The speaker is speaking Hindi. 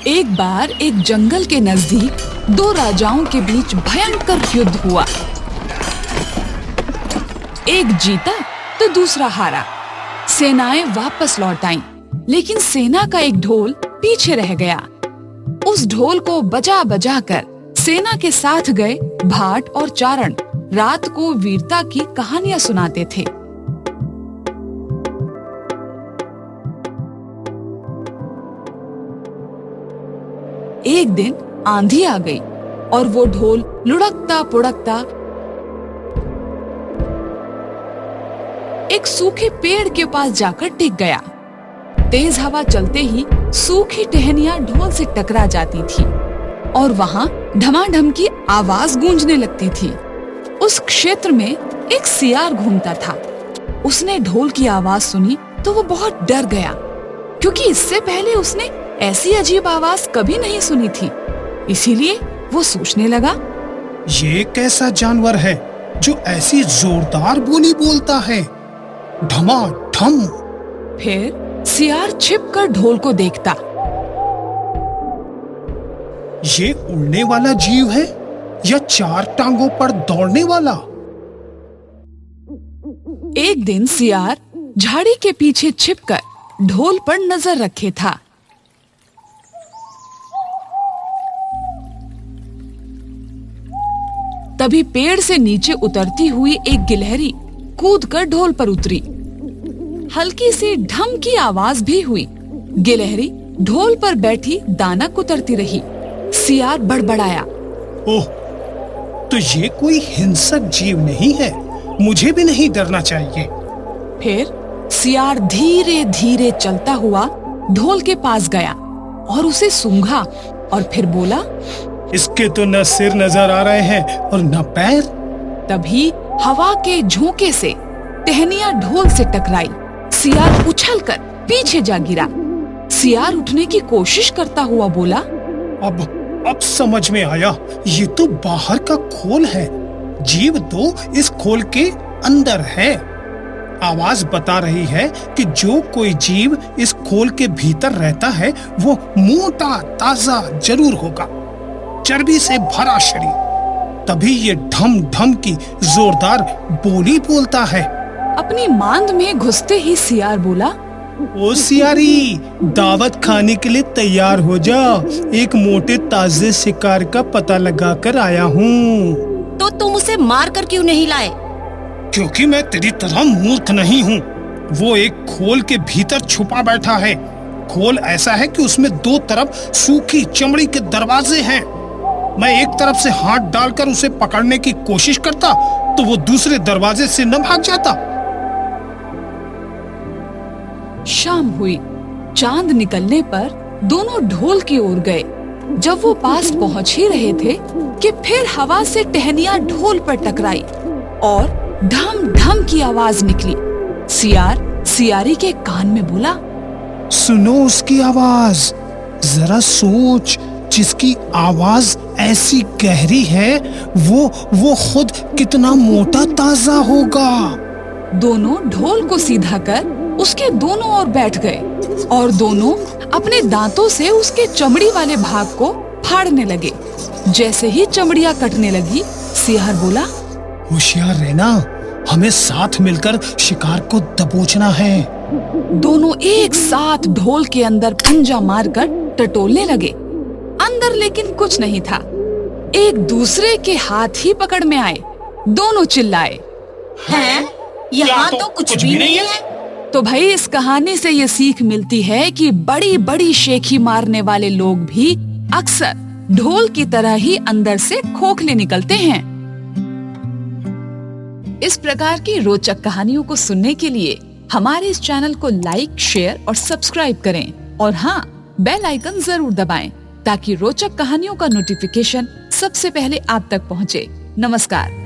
एक बार एक जंगल के नजदीक दो राजाओं के बीच भयंकर युद्ध हुआ। एक जीता तो दूसरा हारा। सेनाएं वापस लौट आईं, लेकिन सेना का एक ढोल पीछे रह गया। उस ढोल को बजा बजा कर सेना के साथ गए भाट और चारण रात को वीरता की कहानियां सुनाते थे। एक दिन आंधी आ गई और वो ढोल लुढ़कता पुढ़कता एक सूखे पेड़ के पास जाकर टिक गया। तेज हवा चलते ही सूखी टहनियां ढोल से टकरा जाती थी और वहां ढमाढम की आवाज गूंजने लगती थी। उस क्षेत्र में एक सियार घूमता था। उसने ढोल की आवाज सुनी तो वो बहुत डर गया, क्योंकि इससे पहले उसने ऐसी अजीब आवाज कभी नहीं सुनी थी। इसीलिए वो सोचने लगा, ये कैसा जानवर है जो ऐसी जोरदार बोली बोलता है, ढमाढम। फिर सियार छिपकर ढोल को देखता। ये उड़ने वाला जीव है या चार टांगों पर दौड़ने वाला? एक दिन सियार झाड़ी के पीछे छिपकर ढोल पर नजर रखे था। तभी पेड़ से नीचे उतरती हुई एक गिलहरी कूदकर ढोल पर उतरी। हल्की सी ढम की आवाज भी हुई। गिलहरी ढोल पर बैठी दाना कुतरती रही। सियार बड़बड़ाया, ओह, तो ये कोई हिंसक जीव नहीं है, मुझे भी नहीं डरना चाहिए। फिर सियार धीरे धीरे चलता हुआ ढोल के पास गया और उसे सूंघा और फिर बोला, इसके तो न सिर नजर आ रहे हैं और न पैर। तभी हवा के झोंके से टहनियां ढोल से टकराई। सियार उछलकर पीछे जा गिरा। सियार उठने की कोशिश करता हुआ बोला, अब समझ में आया, ये तो बाहर का खोल है, जीव तो इस खोल के अंदर है। आवाज बता रही है कि जो कोई जीव इस खोल के भीतर रहता है वो मोटा ताजा जरूर होगा, चर्बी से भरा शरीर, तभी ये ढम ढम की जोरदार बोली बोलता है। अपनी मांद में घुसते ही सियार बोला, ओ सियारी, दावत खाने के लिए तैयार हो जा, एक मोटे ताजे शिकार का पता लगा कर आया हूँ। तो तुम उसे मार कर क्यों नहीं लाए? क्योंकि मैं तेरी तरह मूर्ख नहीं हूँ। वो एक खोल के भीतर छुपा बैठा है। खोल ऐसा है कि उसमें दो तरफ सूखी चमड़ी के दरवाजे हैं। मैं एक तरफ से हाथ डालकर उसे पकड़ने की कोशिश करता तो वो दूसरे दरवाजे से न भाग जाता। शाम हुई। चांद निकलने पर दोनों ढोल की ओर गए। जब वो पास पहुंच ही रहे थे कि फिर हवा से टहनियां ढोल पर टकराई और ढम ढम की आवाज निकली। सियार सियारी के कान में बोला, सुनो उसकी आवाज, जरा सोच, जिसकी आवाज ऐसी गहरी है वो खुद कितना मोटा ताजा होगा। दोनों ढोल को सीधा कर उसके दोनों ओर बैठ गए और दोनों अपने दांतों से उसके चमड़ी वाले भाग को फाड़ने लगे। जैसे ही चमड़ियां कटने लगी, सियार बोला, होशियार रहना, हमें साथ मिलकर शिकार को दबोचना है। दोनों एक साथ ढोल के अंदर पंजा मारकर टटोलने लगे। अंदर लेकिन कुछ नहीं था। एक दूसरे के हाथ ही पकड़ में आए। दोनों चिल्लाए, हैं? यहाँ तो कुछ भी नहीं है। तो भाई इस कहानी से ये सीख मिलती है कि बड़ी बड़ी शेखी मारने वाले लोग भी अक्सर ढोल की तरह ही अंदर से खोखले निकलते हैं। इस प्रकार की रोचक कहानियों को सुनने के लिए हमारे इस चैनल को लाइक, शेयर और सब्सक्राइब करें और हाँ, बेल आइकन जरूर दबाएं ताकि रोचक कहानियों का नोटिफिकेशन सबसे पहले आप तक पहुंचे। नमस्कार।